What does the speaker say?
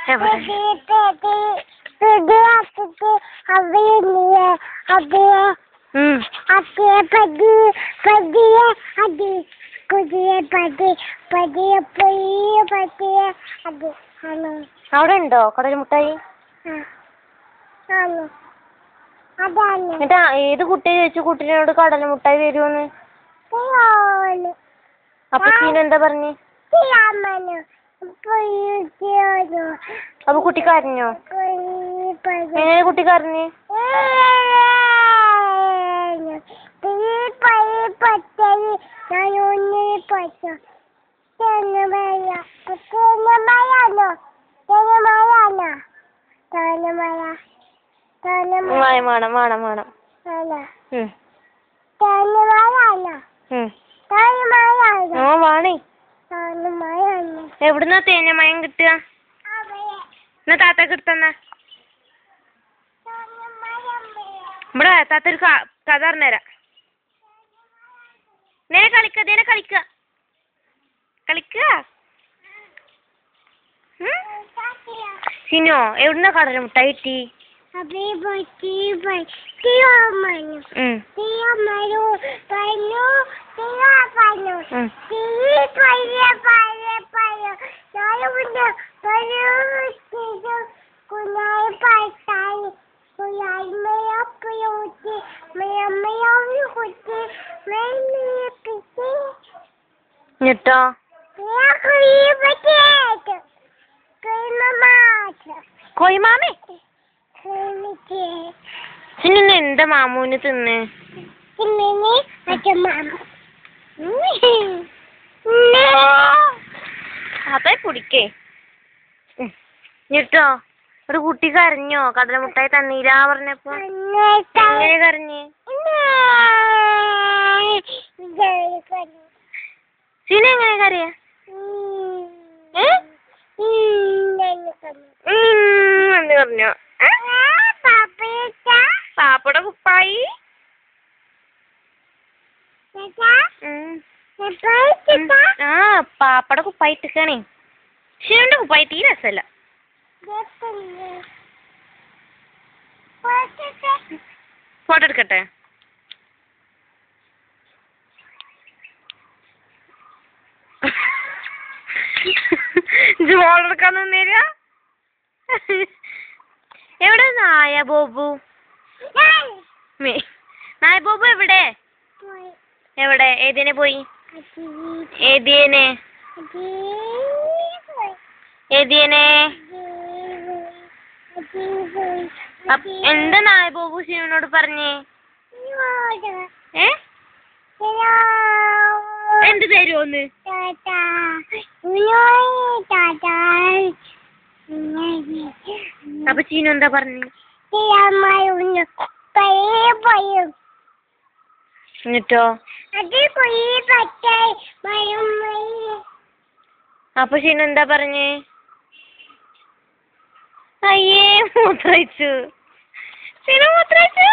അവിടെ ഉണ്ടോ കടല മുട്ടായി? എന്നിട്ട് ഏത് കുട്ടി ചോദിച്ചു കുട്ടീനോട് കടല മുട്ടായി തരുമോന്ന്? അപ്പൊ സീനു എന്താ പറഞ്ഞേ? അപ്പൊ കുട്ടി കരഞ്ഞോ? എങ്ങനെ കുട്ടി കരഞ്ഞ്? വേണം വേണം വേണം. വാണേ എവിടുന്നാ തേങ്ങമയം കിട്ടുക? എന്നാ താത്തക്ക് എടുത്തന്നാ. ഇവിടെ താത്ത ഒരു കഥ പറഞ്ഞുതരാം. നേരെ കളിക്ക നേരെ കളിക്ക കളിക്ക. സിനോ എവിടുന്നാ കടല മുട്ടായി കിട്ടി? എന്നിട്ടോ കൊയ്മാമേ സിനിന്ന് എന്താ മാമൂന് തിന്ന്? അതെ കുടിക്കേ. എന്നിട്ടോ ഒരു കുട്ടി കരഞ്ഞോ കടല മുട്ടായി തന്നീരാ പറഞ്ഞപ്പോ? എങ്ങനെ കരഞ്ഞ്? സിന എങ്ങനെ കരയാ? എന്ന് പറഞ്ഞോ? പാപ്പയുടെ കുപ്പായി പാപ്പയുടെ കുപ്പായി ഇട്ടിക്കാണേ. ഷിനുവിന്റെ കുപ്പായി തീരെ രസമല്ല. ഫോട്ടോ എടുക്കട്ടെ? ഫോട്ടോ എടുക്കാൻ തന്നേരാ? എവിടെ നായ ബോബു? നായ ബോബു എവിടെ? എവിടെ? ഏതിനെ പോയി? ഏതിനെ? ഏതിനെ? എന്താ നായ ബോബു ശിവനോട് പറഞ്ഞേ? എന്ത് തരുമോന്ന്? അപ്പൊ ചീനു എന്താ പറഞ്ഞു? എന്നിട്ടോ? അപ്പൊ ചീനു എന്താ പറഞ്ഞേ? അയ്യേ മൂത്രയിച്ചു. ചീനു മൂത്രയിച്ചു.